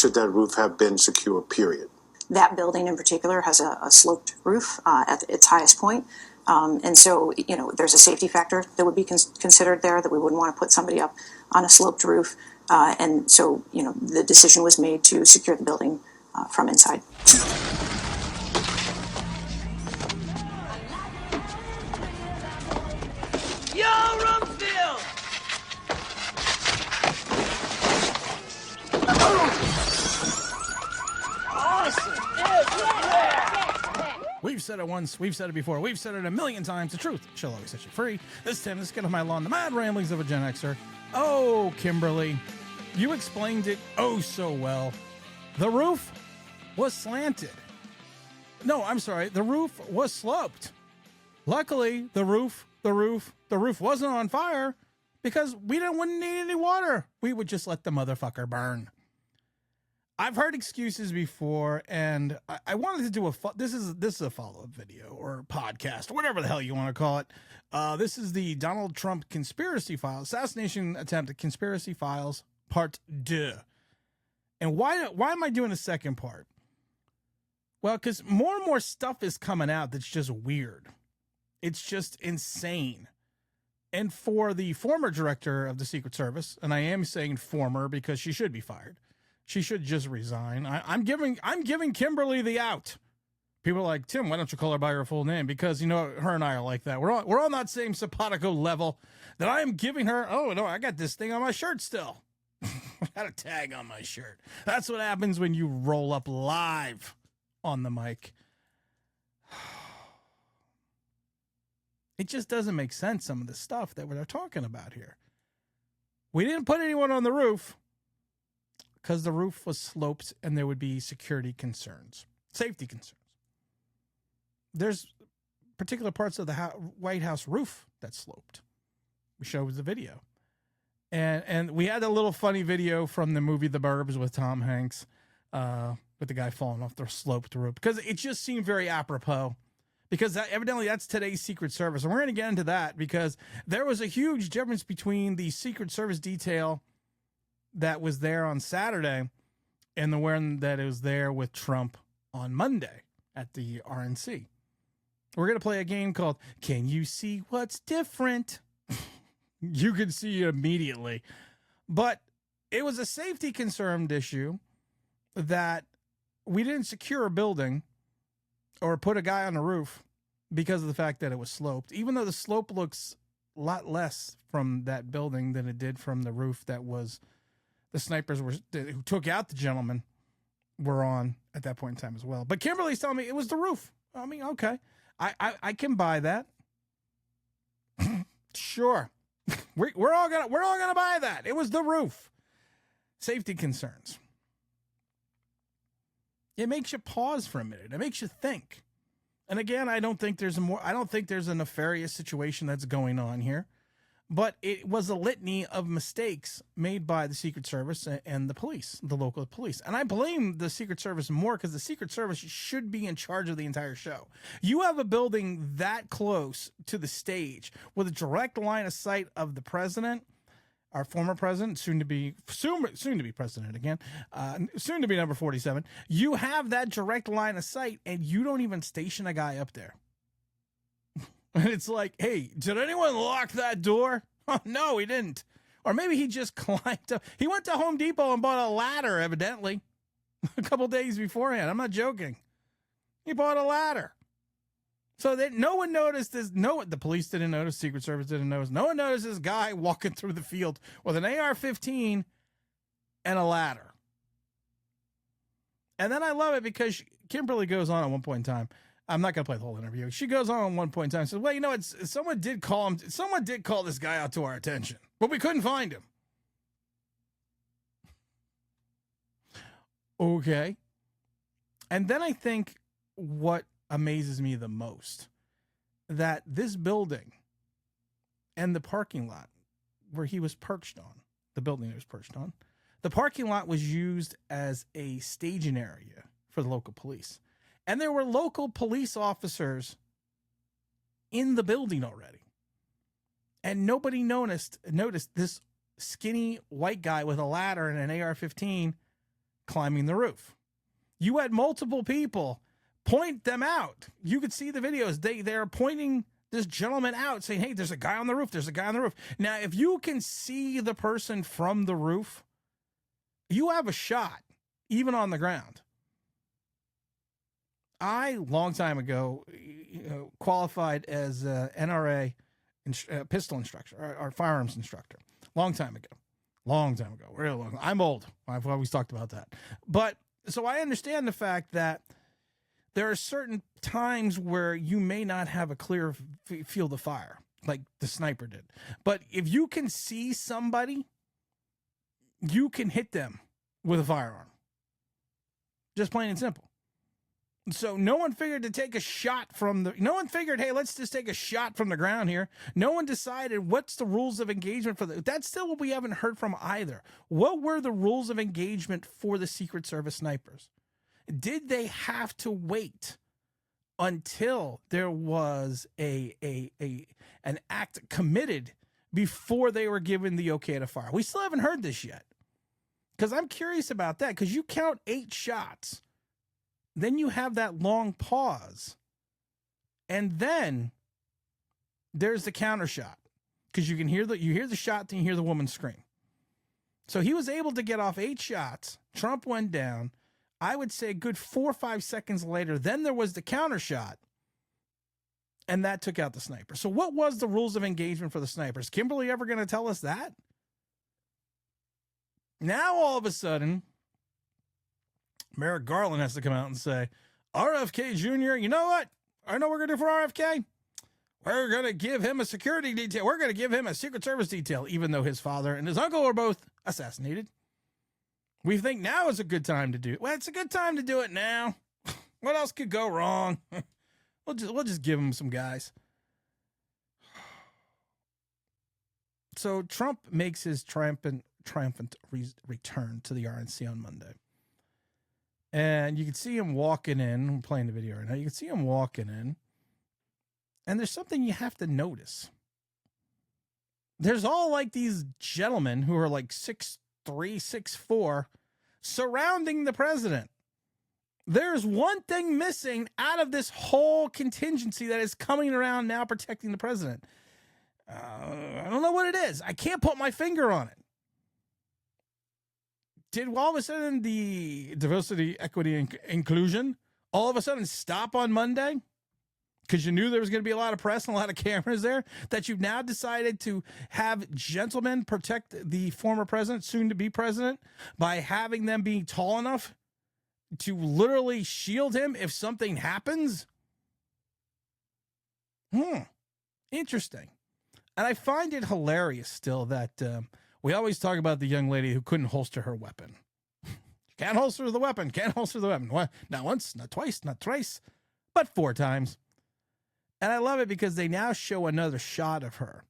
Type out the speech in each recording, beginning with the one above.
should that roof have been secure, period? That building in particular has a sloped roof at its highest point. And so, there's a safety factor that would be considered there, that we wouldn't want to put somebody up on a sloped roof. And so, the decision was made to secure the building from inside. We've said it once, we've said it before, we've said it a million times. The truth shall always set you free. This time, let's get off my lawn. The mad ramblings of a Gen Xer. Oh, Kimberly, you explained it oh so well. The roof was slanted. No, I'm sorry. The roof was sloped. Luckily, the roof wasn't on fire because we wouldn't need any water. We would just let the motherfucker burn. I've heard excuses before, and I wanted to do this is a follow-up video or podcast, whatever the hell you want to call it. This is the Donald Trump conspiracy files, assassination attempt at conspiracy files, part 2. And why am I doing a second part? Well, because more and more stuff is coming out that's just weird. It's just insane. And for the former director of the Secret Service, and I am saying former because she should be fired. She should just resign. I'm giving Kimberly the out. People are like, Tim, why don't you call her by her full name? Because, her and I are like that. We're all not same simpatico level that I am giving her. Oh, no, I got this thing on my shirt still. I got a tag on my shirt. That's what happens when you roll up live on the mic. It just doesn't make sense, some of the stuff that we're talking about here. We didn't put anyone on the roof because the roof was sloped and there would be security concerns, safety concerns. There's particular parts of the White House roof that sloped. We showed the video. And we had a little funny video from the movie The Burbs with Tom Hanks, with the guy falling off the sloped roof, because it just seemed very apropos. Because evidently that's today's Secret Service. And we're going to get into that because there was a huge difference between the Secret Service detail that was there on Saturday and the one that was there with Trump on Monday at the RNC. We're going to play a game called Can You See What's Different? You can see it immediately. But it was a safety concern issue that we didn't secure a building or put a guy on the roof because of the fact that it was sloped, even though the slope looks a lot less from that building than it did from the roof that was the snipers who took out the gentleman were on at that point in time as well. But Kimberly's telling me it was the roof. I mean, okay, I can buy that. Sure, we're all gonna buy that. It was the roof. Safety concerns. It makes you pause for a minute. It makes you think. And again, I don't think there's a nefarious situation that's going on here, but it was a litany of mistakes made by the Secret Service and the police, the local police. And I blame the Secret Service more because the Secret Service should be in charge of the entire show. You have a building that close to the stage with a direct line of sight of the president, our former president, soon to be president again, soon to be number 47. You have that direct line of sight, and you don't even station a guy up there. And it's like, hey, did anyone lock that door? Oh, no, he didn't. Or maybe he just climbed up. He went to Home Depot and bought a ladder, evidently, a couple days beforehand. I'm not joking. He bought a ladder. So that no one noticed this. The police didn't notice. Secret Service didn't notice. No one noticed this guy walking through the field with an AR-15 and a ladder. And then I love it because Kimberly goes on at one point in time. I'm not going to play the whole interview. She goes on at one point in time and says, well, someone did call this guy out to our attention, but we couldn't find him. Okay. And then I think what amazes me the most, that this building and the parking lot where he was perched on, the building he was perched on, the parking lot was used as a staging area for the local police. And there were local police officers in the building already. And nobody noticed this skinny white guy with a ladder and an AR-15 climbing the roof. You had multiple people point them out. You could see the videos. They're pointing this gentleman out, saying, hey, there's a guy on the roof. There's a guy on the roof. Now, if you can see the person from the roof, you have a shot, even on the ground. I, long time ago, qualified as a NRA pistol instructor or firearms instructor. Long time ago. Real long. I'm old. I've always talked about that. But so I understand the fact that there are certain times where you may not have a clear field of fire, like the sniper did. But if you can see somebody, you can hit them with a firearm. Just plain and simple. So no one figured to take a shot from the, no one figured, hey, let's just take a shot from the ground here. No one decided what's the rules of engagement for the, that's still what we haven't heard from either. What were the rules of engagement for the Secret Service snipers? Did they have to wait until there was an act committed before they were given the okay to fire? We still haven't heard this yet. Because I'm curious about that, because you count 8 shots. Then you have that long pause. And then there's the counter shot. Because you hear the shot, then you hear the woman scream. So he was able to get off 8 shots. Trump went down. I would say a good 4 or 5 seconds later, then there was the counter shot. And that took out the sniper. So what was the rules of engagement for the snipers? Kimberly ever going to tell us that? Now all of a sudden, Merrick Garland has to come out and say, RFK Jr., you know what? I know what we're going to do for RFK. We're going to give him a security detail. We're going to give him a Secret Service detail, even though his father and his uncle were both assassinated. We think now is a good time to do it. Well, it's a good time to do it now. What else could go wrong? We'll just give him some guys. So Trump makes his triumphant return to the RNC on Monday. And you can see him walking in. I'm playing the video right now. You can see him walking in. And there's something you have to notice. There's all like these gentlemen who are like 6'3", 6'4", surrounding the president. There's one thing missing out of this whole contingency that is coming around now protecting the president. I don't know what it is. I can't put my finger on it. Did all of a sudden the diversity, equity, and inclusion all of a sudden stop on Monday? Because you knew there was going to be a lot of press and a lot of cameras there, that you've now decided to have gentlemen protect the former president, soon to be president, by having them being tall enough to literally shield him if something happens? Interesting. And I find it hilarious still that we always talk about the young lady who couldn't holster her weapon. Can't holster the weapon. Can't holster the weapon. What? Not once, not twice, not thrice, but 4 times. And I love it because they now show another shot of her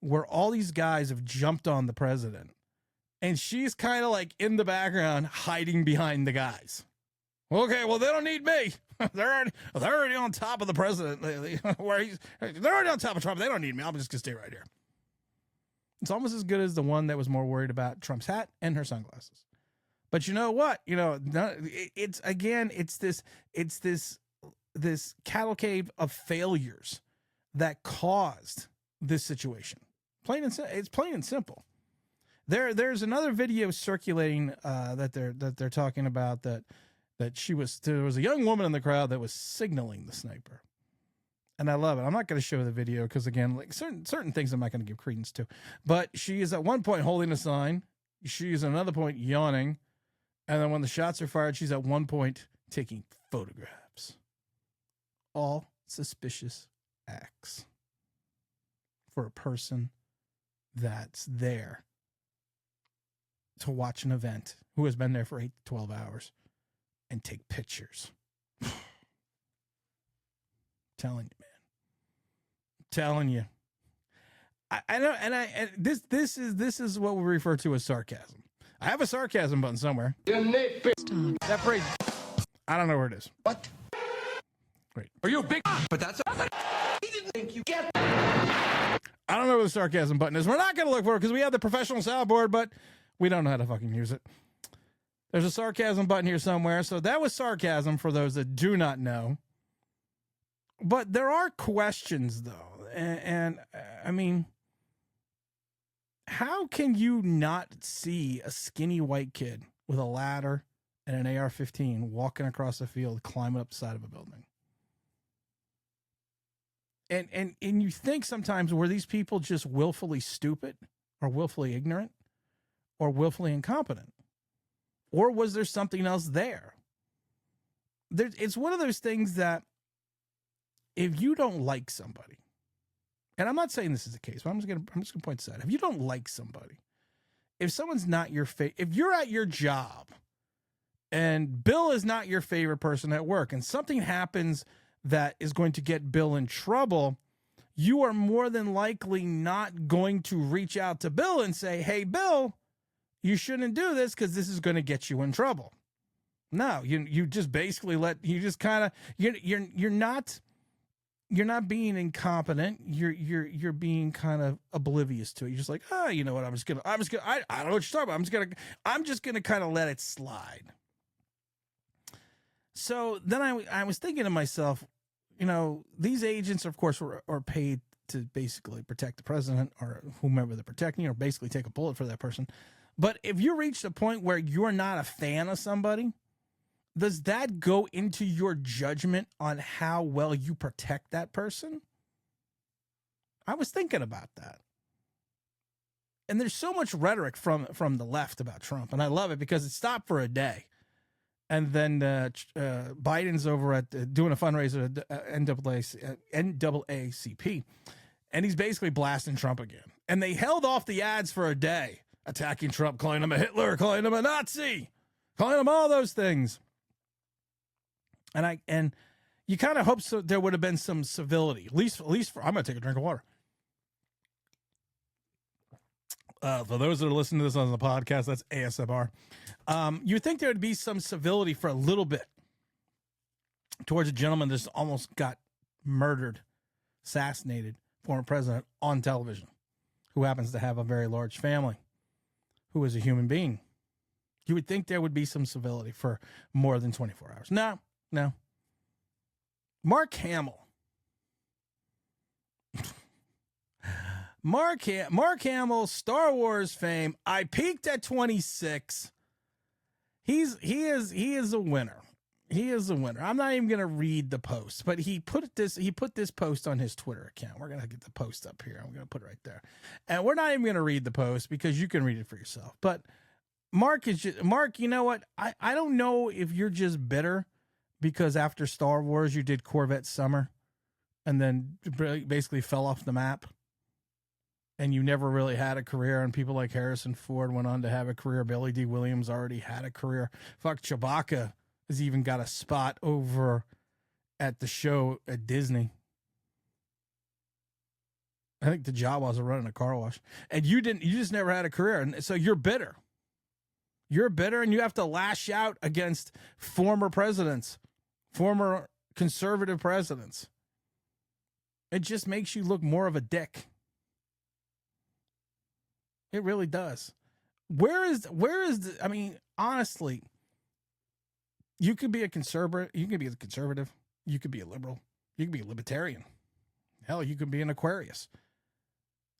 where all these guys have jumped on the president. And she's kind of like in the background hiding behind the guys. Okay, well, they don't need me. They're already on top of the president. They're already on top of Trump. They don't need me. I'm just going to stay right here. It's almost as good as the one that was more worried about Trump's hat and her sunglasses. But you know what? It's this cavalcade of failures that caused this situation. It's plain and simple. There's another video circulating that they're talking about that there was a young woman in the crowd that was signaling the sniper. And I love it. I'm not going to show the video because, again, like certain things I'm not going to give credence to. But she is at one point holding a sign. She is at another point yawning. And then when the shots are fired, she's at one point taking photographs. All suspicious acts for a person that's there to watch an event, who has been there for 8 to 12 hours and take pictures. Telling you, man. Telling you. I know, and this is what we refer to as sarcasm. I have a sarcasm button somewhere. That phrase, I don't know where it is. What? Wait. Are you a big? But that's he didn't think you get. I don't know where the sarcasm button is. We're not going to look for it because we have the professional soundboard, but we don't know how to fucking use it. There's a sarcasm button here somewhere. So that was sarcasm for those that do not know. But there are questions, though. And I mean, how can you not see a skinny white kid with a ladder and an AR-15 walking across the field, climbing up the side of a building? And you think sometimes, were these people just willfully stupid or willfully ignorant or willfully incompetent? Or was there something else there? It's one of those things that if you don't like somebody, and I'm not saying this is the case, but I'm just gonna point this out. If you don't like somebody, if someone's not your if you're at your job and Bill is not your favorite person at work and something happens that is going to get Bill in trouble, you are more than likely not going to reach out to Bill and say, hey, Bill, you shouldn't do this because this is going to get you in trouble. No, you just basically you're not being incompetent. You're being kind of oblivious to it. You're just like, oh, you know what? I don't know what you're talking about. I'm just gonna kind of let it slide. So then I was thinking to myself, you know, these agents, of course, are paid to basically protect the president or whomever they're protecting, or basically take a bullet for that person. But if you reach the point where you're not a fan of somebody, does that go into your judgment on how well you protect that person? I was thinking about that. And there's so much rhetoric from the left about Trump, and I love it because it stopped for a day. And then Biden's over at doing a fundraiser at NAACP, and he's basically blasting Trump again. And they held off the ads for a day, attacking Trump, calling him a Hitler, calling him a Nazi, calling him all those things. And you kind of hope so there would have been some civility, at least for, I'm going to take a drink of water. For those that are listening to this on the podcast, that's ASMR. You think there would be some civility for a little bit towards a gentleman that's almost got murdered, assassinated, former president on television, who happens to have a very large family, who is a human being. You would think there would be some civility for more than 24 hours. No. Mark Hamill. Mark Hamill, Star Wars fame. I peaked at 26. He is a winner. He is a winner. I'm not even gonna read the post, but he put this post on his Twitter account. We're gonna get the post up here. I'm gonna put it right there, and we're not even gonna read the post because you can read it for yourself. But Mark, you know what? I don't know if you're just bitter because after Star Wars you did Corvette Summer, and then basically fell off the map. And you never really had a career, and people like Harrison Ford went on to have a career. Billy D. Williams already had a career. Fuck, Chewbacca has even got a spot over at the show at Disney. I think the Jawas are running a car wash. And you just never had a career. And so you're bitter. You're bitter, and you have to lash out against former presidents, former conservative presidents. It just makes you look more of a dick. It really does. I mean, honestly, you could be a conservative, you could be a liberal, you could be a libertarian. Hell, you could be an Aquarius.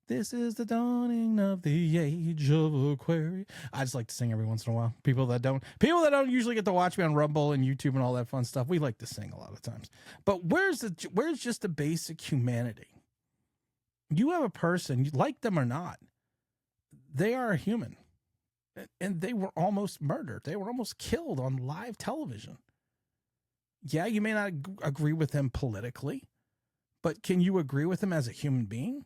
This is the dawning of the age of Aquarius. I just like to sing every once in a while. People that don't usually get to watch me on Rumble and YouTube and all that fun stuff, we like to sing a lot of times. But where's just the basic humanity? You have a person, you like them or not, they are a human, and they were almost murdered. They were almost killed on live television. Yeah, you may not agree with him politically, but can you agree with him as a human being,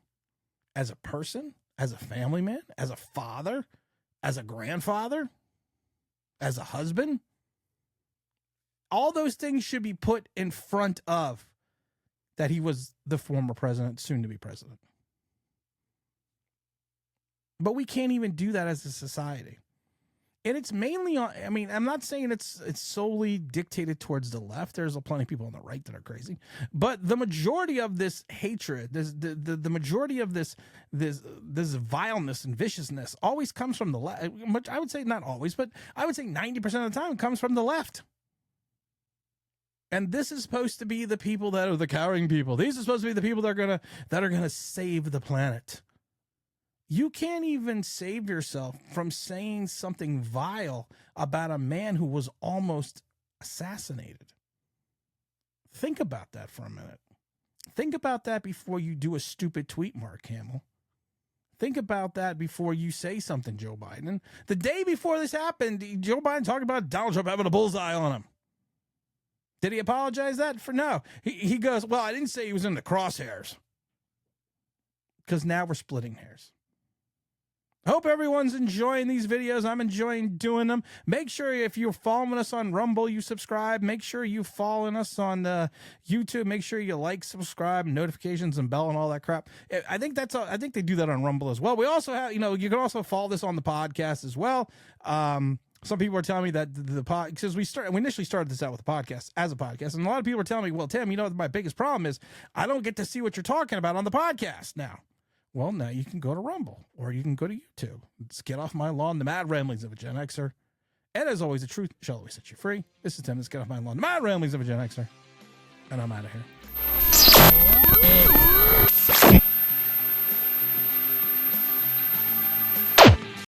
as a person, as a family man, as a father, as a grandfather, as a husband? All those things should be put in front of that he was the former president, soon to be president. But we can't even do that as a society. And it's mainly on, I mean, I'm not saying it's solely dictated towards the left. There's plenty of people on the right that are crazy. But the majority of this hatred, the majority of this vileness and viciousness always comes from the left. Which I would say not always, but I would say 90% of the time it comes from the left. And this is supposed to be the people that are the cowering people. These are supposed to be the people that are gonna save the planet. You can't even save yourself from saying something vile about a man who was almost assassinated. Think about that for a minute. Think about that before you do a stupid tweet, Mark Hamill. Think about that before you say something, Joe Biden. The day before this happened, Joe Biden talked about Donald Trump having a bullseye on him. Did he apologize that for? No. He goes, well, I didn't say he was in the crosshairs. Because now we're splitting hairs. Hope everyone's enjoying these videos. I'm enjoying doing them. Make sure if you're following us on Rumble, you subscribe. Make sure you following us on YouTube. Make sure you like, subscribe, notifications, and bell, and all that crap. I think that's all. I think they do that on Rumble as well. We also have, you can also follow this on the podcast as well. Some people are telling me that the pod, because we initially started this out with a podcast as a podcast, and a lot of people are telling me, well, Tim, what my biggest problem is? I don't get to see what you're talking about on the podcast now. Well, now you can go to Rumble or you can go to YouTube. Let's get off my lawn, the mad ramblings of a Gen Xer. And as always, the truth shall always set you free. This is Tim. Let's get off my lawn, the mad ramblings of a Gen Xer. And I'm out of here.